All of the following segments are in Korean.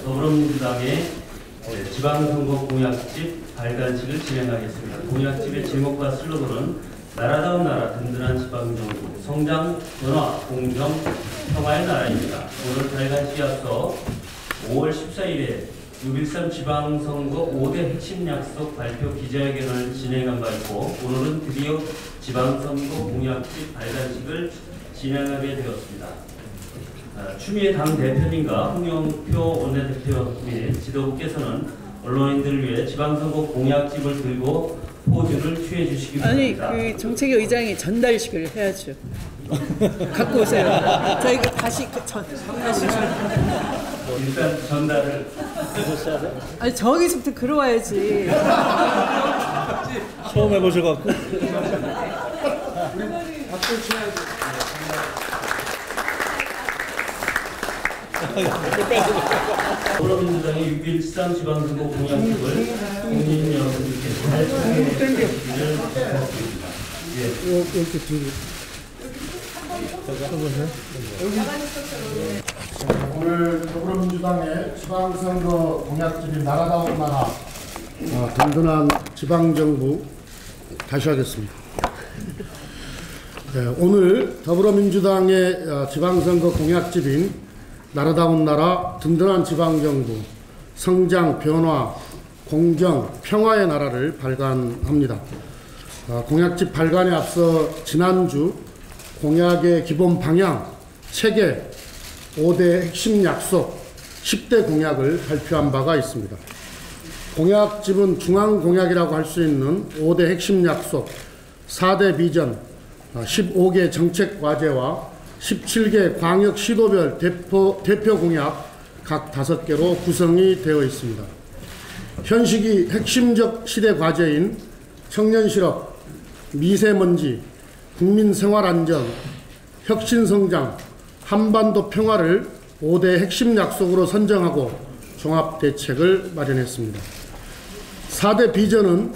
더불어민주당의 지방선거 공약집 발간식을 진행하겠습니다. 공약집의 제목과 슬로건은 나라다운 나라, 든든한 지방정부, 성장, 변화, 공정, 평화의 나라입니다. 오늘 발간식에 앞서 5월 14일에 6.13 지방선거 5대 핵심 약속 발표 기자회견을 진행한 바 있고, 오늘은 드디어 지방선거 공약집 발간식을 진행하게 되었습니다. 추미애 당 대표님과 홍영표 원내대표 및 지도부께서는 언론인들을 위해 지방선거 공약집을 들고 포즈를 취해 주시기 바랍니다. 아니, 그 정책위 의장이 전달식을 해야죠. 갖고 오세요. 저희가 다시 다시 일단 전달을. 아니, 저기서부터 걸어와야지. 처음 해보셔갖고. 더불어민주당의 6.13 지방선거 공약집을 국민 여러분들께 잘 소개해 주시기를 부탁드립니다. 이렇게 둘이. 오늘 더불어민주당의 지방선거 공약집인 나라다운 나라, 든든한 지방정부 다시 하겠습니다. 네, 오늘 더불어민주당의 지방선거 공약집인 나라다운 나라, 든든한 지방정부, 성장, 변화, 공정, 평화의 나라를 발간합니다. 공약집 발간에 앞서 지난주 공약의 기본 방향, 체계, 5대 핵심 약속, 10대 공약을 발표한 바가 있습니다. 공약집은 중앙공약이라고 할 수 있는 5대 핵심 약속, 4대 비전, 15개 정책 과제와 17개 광역 시도별 대표 공약 각 5개로 구성이 되어 있습니다. 현 시기 핵심적 시대 과제인 청년 실업, 미세먼지, 국민 생활 안전, 혁신 성장, 한반도 평화를 5대 핵심 약속으로 선정하고 종합 대책을 마련했습니다. 4대 비전은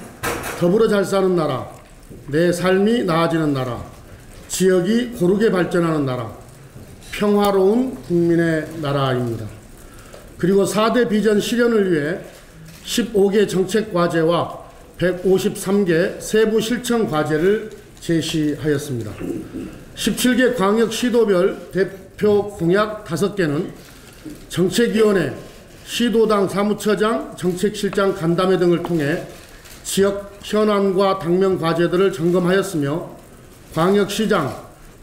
더불어 잘 사는 나라, 내 삶이 나아지는 나라, 지역이 고르게 발전하는 나라, 평화로운 국민의 나라입니다. 그리고 4대 비전 실현을 위해 15개 정책 과제와 153개 세부 실천 과제를 제시하였습니다. 17개 광역 시도별 대표 공약 5개는 정책위원회, 시도당 사무처장, 정책실장 간담회 등을 통해 지역 현안과 당면 과제들을 점검하였으며, 광역시장,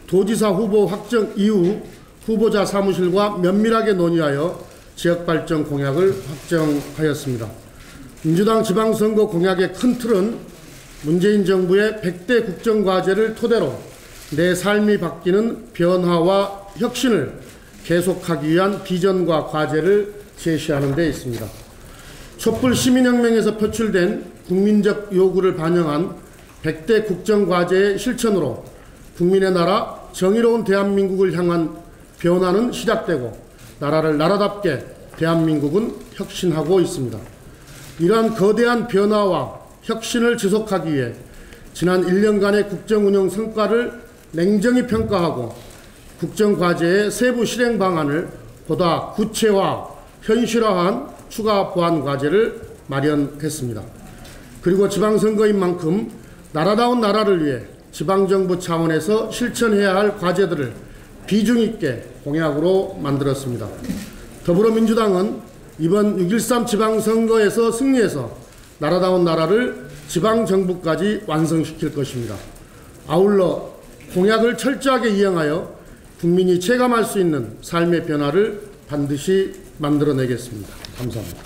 도지사 후보 확정 이후 후보자 사무실과 면밀하게 논의하여 지역발전 공약을 확정하였습니다. 민주당 지방선거 공약의 큰 틀은 문재인 정부의 100대 국정과제를 토대로 내 삶이 바뀌는 변화와 혁신을 계속하기 위한 비전과 과제를 제시하는 데 있습니다. 촛불 시민혁명에서 표출된 국민적 요구를 반영한 100대 국정과제의 실천으로 국민의 나라, 정의로운 대한민국을 향한 변화는 시작되고 나라를 나라답게 대한민국은 혁신하고 있습니다. 이러한 거대한 변화와 혁신을 지속하기 위해 지난 1년간의 국정운영 성과를 냉정히 평가하고 국정과제의 세부 실행 방안을 보다 구체화, 현실화한 추가 보완 과제를 마련했습니다. 그리고 지방선거인 만큼 나라다운 나라를 위해 지방정부 차원에서 실천해야 할 과제들을 비중 있게 공약으로 만들었습니다. 더불어민주당은 이번 6.13 지방선거에서 승리해서 나라다운 나라를 지방정부까지 완성시킬 것입니다. 아울러 공약을 철저하게 이행하여 국민이 체감할 수 있는 삶의 변화를 반드시 만들어내겠습니다. 감사합니다.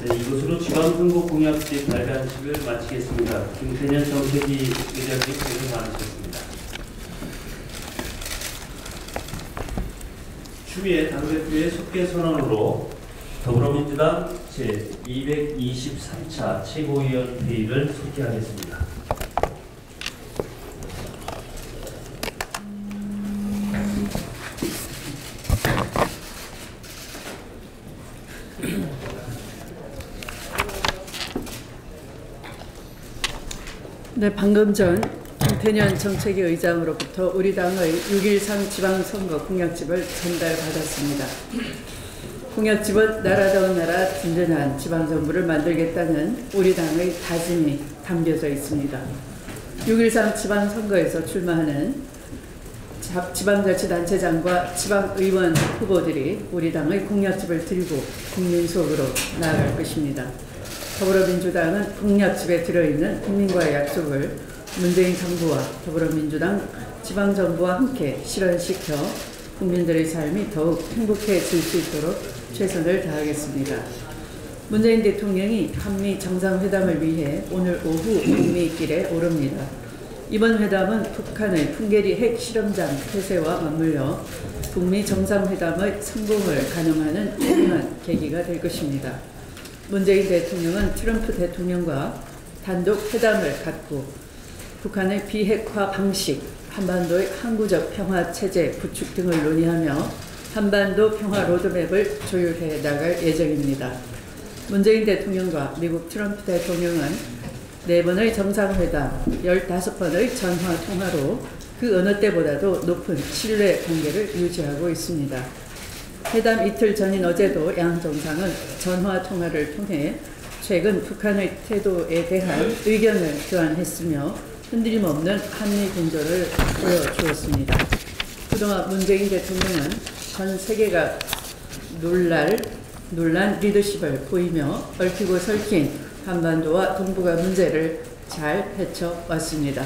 네, 이것으로 지방선거 공약집 발간식을 마치겠습니다. 김태년 정책위 의장님 고생 많으셨습니다. 추미애 당대표의 속개 선언으로 더불어민주당 제223차 최고위원 회의를 속개하겠습니다. 네, 방금 전 대년 정책위 의장으로부터 우리 당의 6.13 지방선거 공약집을 전달받았습니다. 공약집은 나라다운 나라 든든한 지방정부를 만들겠다는 우리 당의 다짐이 담겨져 있습니다. 6.13 지방선거에서 출마하는 지방자치단체장과 지방의원 후보들이 우리 당의 공약집을 들고 국민 속으로 나아갈 것입니다. 더불어민주당은 공약집에 들어있는 국민과의 약속을 문재인 정부와 더불어민주당 지방정부와 함께 실현시켜 국민들의 삶이 더욱 행복해질 수 있도록 최선을 다하겠습니다. 문재인 대통령이 한미 정상회담을 위해 오늘 오후 북미길에 오릅니다. 이번 회담은 북한의 풍계리 핵실험장 폐쇄와 맞물려 북미 정상회담의 성공을 가늠하는 중요한 계기가 될 것입니다. 문재인 대통령은 트럼프 대통령과 단독 회담을 갖고 북한의 비핵화 방식, 한반도의 항구적 평화 체제 구축 등을 논의하며 한반도 평화 로드맵을 조율해 나갈 예정입니다. 문재인 대통령과 미국 트럼프 대통령은 4번의 정상회담, 15번의 전화 통화로 그 어느 때보다도 높은 신뢰 관계를 유지하고 있습니다. 회담 이틀 전인 어제도 양 정상은 전화 통화를 통해 최근 북한의 태도에 대한 의견을 교환했으며 흔들림 없는 한미 군조를 보여주었습니다. 그동안 문재인 대통령은 전 세계가 놀란 리더십을 보이며 얽히고 설킨 한반도와 동북아 문제를 잘 헤쳐왔습니다.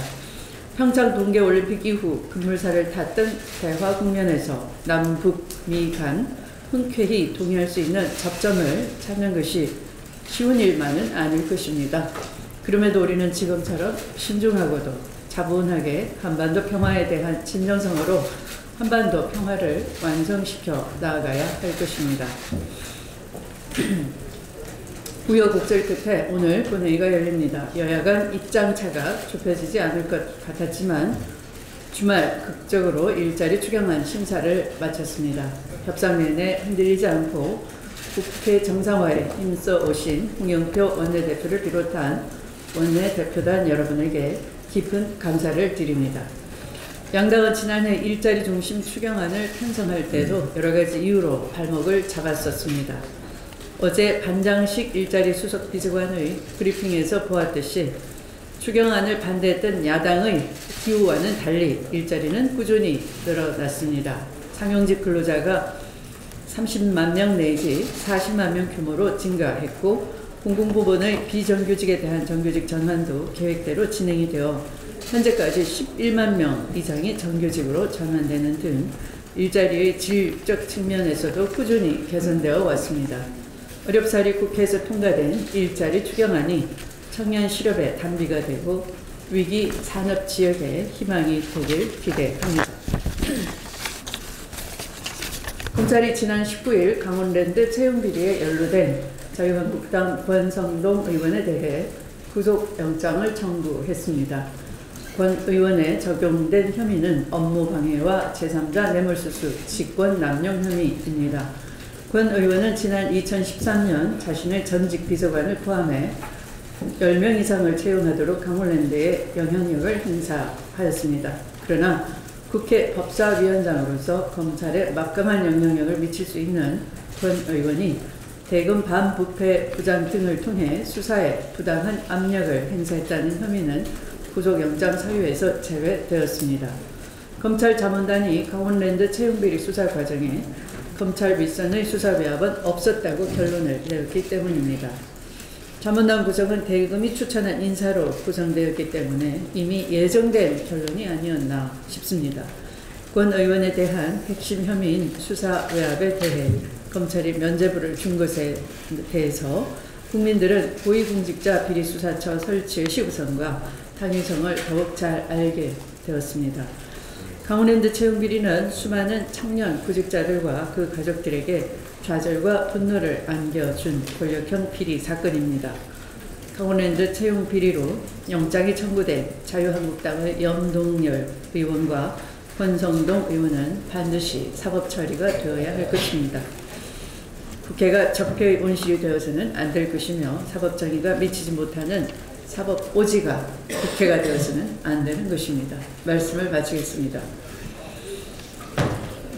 평창 동계올림픽 이후 급물살을 탔던 대화 국면에서 남북, 미 간 흔쾌히 동의할 수 있는 접점을 찾는 것이 쉬운 일만은 아닐 것입니다. 그럼에도 우리는 지금처럼 신중하고도 차분하게 한반도 평화에 대한 진정성으로 한반도 평화를 완성시켜 나아가야 할 것입니다. 우여곡절 끝에 오늘 본회의가 열립니다. 여야 간 입장차가 좁혀지지 않을 것 같았지만 주말 극적으로 일자리 추경안 심사를 마쳤습니다. 협상 내내 흔들리지 않고 국회 정상화에 힘써 오신 홍영표 원내대표를 비롯한 원내대표단 여러분에게 깊은 감사를 드립니다. 양당은 지난해 일자리 중심 추경안을 편성할 때도 여러 가지 이유로 발목을 잡았었습니다. 어제 반장식 일자리 수석 비서관의 브리핑에서 보았듯이 추경안을 반대했던 야당의 기우와는 달리 일자리는 꾸준히 늘어났습니다. 상용직 근로자가 30만 명 내지 40만 명 규모로 증가했고 공공부문의 비정규직에 대한 정규직 전환도 계획대로 진행이 되어 현재까지 11만 명 이상이 정규직으로 전환되는 등 일자리의 질적 측면에서도 꾸준히 개선되어 왔습니다. 어렵사리 국회에서 통과된 일자리 추경안이 청년 실업의 단비가 되고 위기 산업 지역에 희망이 되길 기대합니다. 검찰이 지난 19일 강원랜드 채용비리에 연루된 자유한국당 권성동 의원에 대해 구속영장을 청구했습니다. 권 의원에 적용된 혐의는 업무방해와 제3자 뇌물수수, 직권남용 혐의입니다. 권 의원은 지난 2013년 자신의 전직 비서관을 포함해 10명 이상을 채용하도록 강원랜드에 영향력을 행사하였습니다. 그러나 국회 법사위원장으로서 검찰에 막강한 영향력을 미칠 수 있는 권 의원이 대금 반부패 부장 등을 통해 수사에 부당한 압력을 행사했다는 혐의는 구속영장 사유에서 제외되었습니다. 검찰 자문단이 강원랜드 채용비리 수사 과정에 검찰 윗선의 수사 배합은 없었다고 결론을 내렸기 때문입니다. 자문단 구성은 대금이 추천한 인사로 구성되었기 때문에 이미 예정된 결론이 아니었나 싶습니다. 권 의원에 대한 핵심 혐의인 수사 외압에 대해 검찰이 면죄부를 준 것에 대해서 국민들은 고위공직자 비리수사처 설치의 시구성과 당위성을 더욱 잘 알게 되었습니다. 강원랜드 채용비리는 수많은 청년 구직자들과 그 가족들에게 좌절과 분노를 안겨준 권력형 비리 사건입니다. 강원랜드 채용 비리로 영장이 청구된 자유한국당의 염동열 의원과 권성동 의원은 반드시 사법 처리가 되어야 할 것입니다. 국회가 적폐의 온실이 되어서는 안 될 것이며 사법 정의가 미치지 못하는 사법 오지가 국회가 되어서는 안 되는 것입니다. 말씀을 마치겠습니다.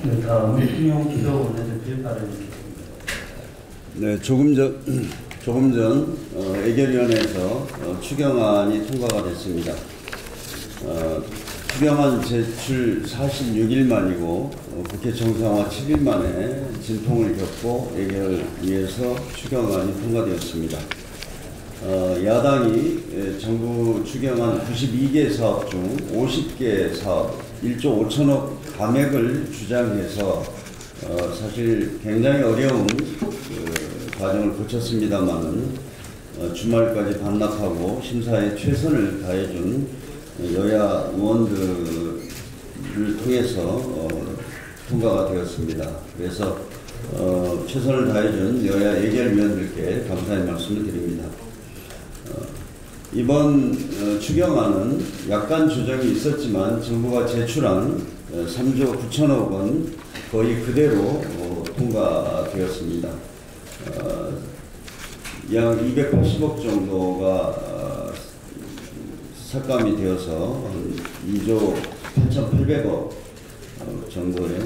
네, 다음 김용표 원내대표의 발언입니다. 네, 조금 전 의결위원회에서 추경안이 통과가 됐습니다. 추경안 제출 46일 만이고 국회 정상화 7일 만에 진통을 겪고 의결위에서 추경안이 통과되었습니다. 야당이 정부 추경안 92개 사업 중 50개 사업 1조 5천억 감액을 주장해서 사실 굉장히 어려운 과정을 거쳤습니다만은 주말까지 반납하고 심사에 최선을 다해준 여야 의원들을 통해서 통과가 되었습니다. 그래서 최선을 다해준 여야 예결위원들께 감사의 말씀을 드립니다. 이번 추경안은 약간 조정이 있었지만 정부가 제출한 3조 9천억 원 거의 그대로 통과되었습니다. 약 280억 정도가 삭감이 되어서 2조 8,800억 정도의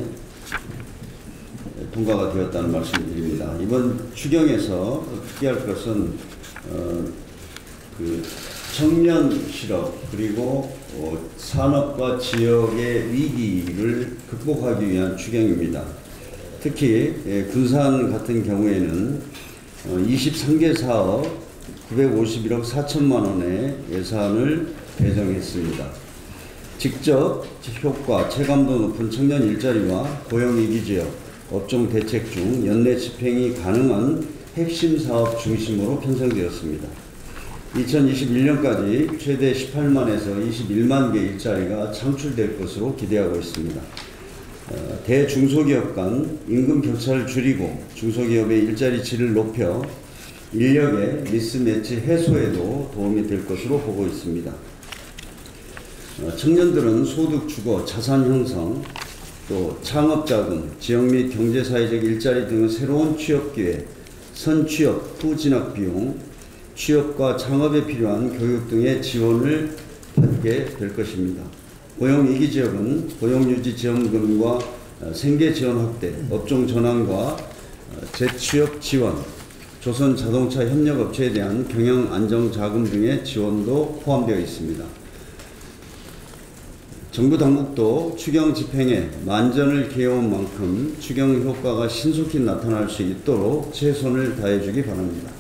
통과가 되었다는 말씀을 드립니다. 이번 추경에서 특이할 것은 그 청년 실업 그리고 산업과 지역의 위기를 극복하기 위한 추경입니다. 특히 군산 같은 경우에는 23개 사업 951억 4천만 원의 예산을 배정했습니다. 직접 효과, 체감도 높은 청년 일자리와 고용위기 지역, 업종 대책 중 연내 집행이 가능한 핵심 사업 중심으로 편성되었습니다. 2021년까지 최대 18만에서 21만 개 일자리가 창출될 것으로 기대하고 있습니다. 대중소기업 간 임금 격차를 줄이고 중소기업의 일자리 질을 높여 인력의 미스매치 해소에도 도움이 될 것으로 보고 있습니다. 청년들은 소득 주거, 자산 형성, 또 창업자금, 지역 및 경제사회적 일자리 등의 새로운 취업 기회, 선취업, 후진학 비용, 취업과 창업에 필요한 교육 등의 지원을 받게 될 것입니다. 고용위기 지역은 고용유지 지원금과 생계 지원 확대, 업종 전환과 재취업 지원, 조선 자동차 협력업체에 대한 경영 안정 자금 등의 지원도 포함되어 있습니다. 정부 당국도 추경 집행에 만전을 기해온 만큼 추경 효과가 신속히 나타날 수 있도록 최선을 다해주기 바랍니다.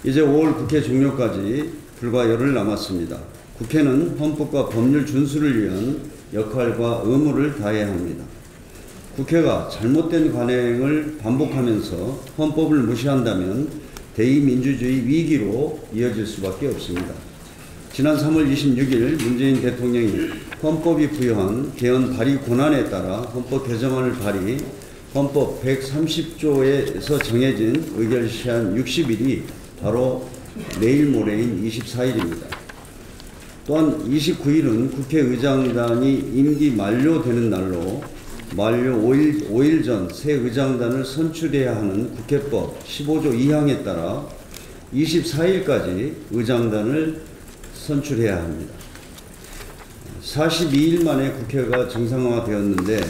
이제 5월 국회 종료까지 불과 열흘 남았습니다. 국회는 헌법과 법률 준수를 위한 역할과 의무를 다해야 합니다. 국회가 잘못된 관행을 반복하면서 헌법을 무시한다면 대의민주주의 위기로 이어질 수밖에 없습니다. 지난 3월 26일 문재인 대통령이 헌법이 부여한 개헌 발의 권한에 따라 헌법 개정안을 발의, 헌법 130조에서 정해진 의결 시한 60일이 바로 내일 모레인 24일입니다. 또한 29일은 국회의장단이 임기 만료되는 날로 만료 5일 전 새 의장단을 선출해야 하는 국회법 15조 2항에 따라 24일까지 의장단을 선출해야 합니다. 42일 만에 국회가 정상화되었는데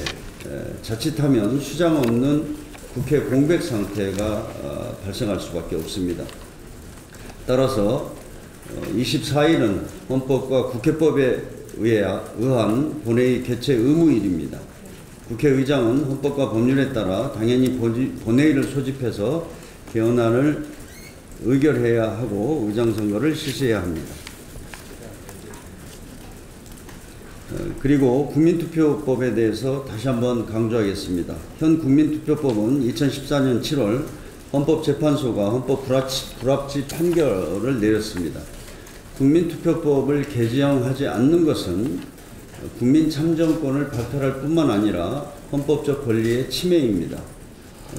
자칫하면 수장 없는 국회 공백 상태가 발생할 수밖에 없습니다. 따라서 24일은 헌법과 국회법에 의한 본회의 개최 의무일입니다. 국회의장은 헌법과 법률에 따라 당연히 본회의를 소집해서 개헌안을 의결해야 하고 의장선거를 실시해야 합니다. 그리고 국민투표법에 대해서 다시 한번 강조하겠습니다. 현 국민투표법은 2014년 7월 헌법재판소가 헌법 불합치 판결을 내렸습니다. 국민투표법을 개정하지 않는 것은 국민 참정권을 박탈할 뿐만 아니라 헌법적 권리의 침해입니다.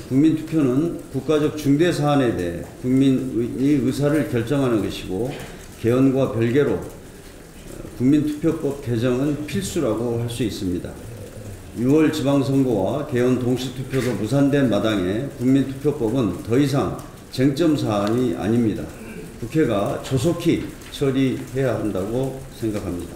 국민투표는 국가적 중대 사안에 대해 국민의 의사를 결정하는 것이고 개헌과 별개로 국민투표법 개정은 필수라고 할 수 있습니다. 6월 지방선거와 개헌 동시투표도 무산된 마당에 국민투표법은 더 이상 쟁점 사안이 아닙니다. 국회가 조속히 처리해야 한다고 생각합니다.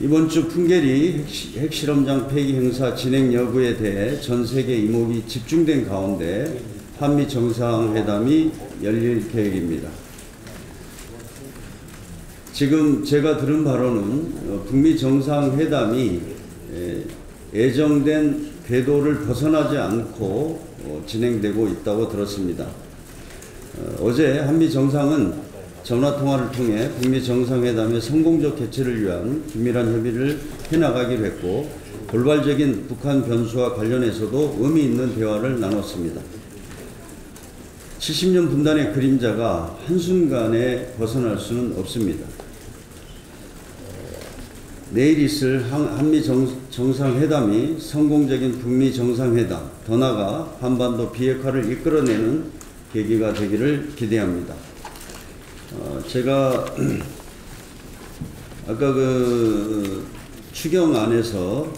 이번 주 풍계리 핵실험장 폐기 행사 진행 여부에 대해 전 세계 이목이 집중된 가운데 한미 정상회담이 열릴 계획입니다. 지금 제가 들은 바로는 북미 정상회담이 예정된 궤도를 벗어나지 않고 진행되고 있다고 들었습니다. 어제 한미 정상은 전화통화를 통해 북미 정상회담의 성공적 개최를 위한 긴밀한 협의를 해나가기로 했고 돌발적인 북한 변수와 관련해서도 의미 있는 대화를 나눴습니다. 70년 분단의 그림자가 한순간에 벗어날 수는 없습니다. 내일 있을 한미 정상회담이 성공적인 북미 정상회담, 더 나아가 한반도 비핵화를 이끌어내는 계기가 되기를 기대합니다. 제가 아까 그 추경안에서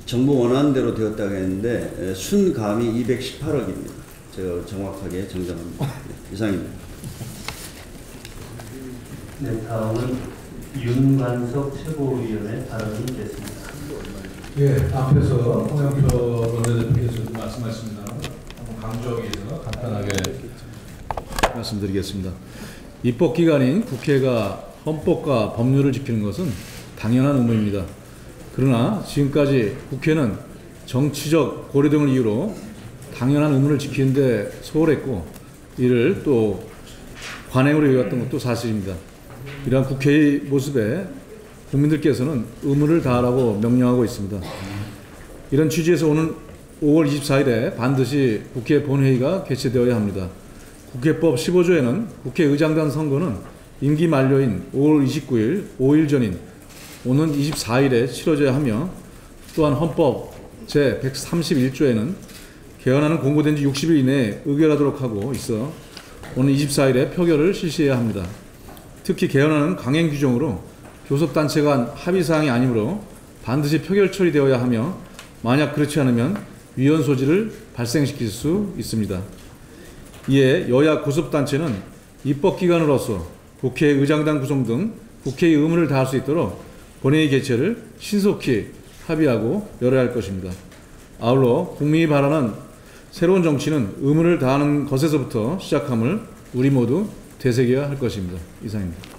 정부 원안대로 되었다고 했는데 순감이 218억입니다. 제가 정확하게 정정합니다. 이상입니다. 네, 다음은 윤관석 최고위원의 발언이 있겠습니다. 예, 앞에서 홍영표 원내대표께서 말씀하셨습니다. 한번 강조하기 위해서 간단하게 말씀드리겠습니다. 입법기관인 국회가 헌법과 법률을 지키는 것은 당연한 의무입니다. 그러나 지금까지 국회는 정치적 고려 등을 이유로 당연한 의무를 지키는데 소홀했고 이를 또 관행으로 해왔던 것도 사실입니다. 이러한 국회의 모습에 국민들께서는 의무를 다하라고 명령하고 있습니다. 이런 취지에서 오는 5월 24일에 반드시 국회 본회의가 개최되어야 합니다. 국회법 15조에는 국회의장단 선거는 임기 만료인 5월 29일, 5일 전인 오는 24일에 치러져야 하며 또한 헌법 제131조에는 개헌안은 공고된 지 60일 이내에 의결하도록 하고 있어 오는 24일에 표결을 실시해야 합니다. 특히 개헌안은 강행 규정으로 교섭단체 간 합의사항이 아니므로 반드시 표결 처리되어야 하며 만약 그렇지 않으면 위헌 소지를 발생시킬 수 있습니다. 이에 여야 교섭단체는 입법기관으로서 국회의장단 구성 등 국회의 의무를 다할 수 있도록 본회의 개최를 신속히 합의하고 열어야 할 것입니다. 아울러 국민이 바라는 새로운 정치는 의무를 다하는 것에서부터 시작함을 우리 모두 되새겨야 할 것입니다. 이상입니다.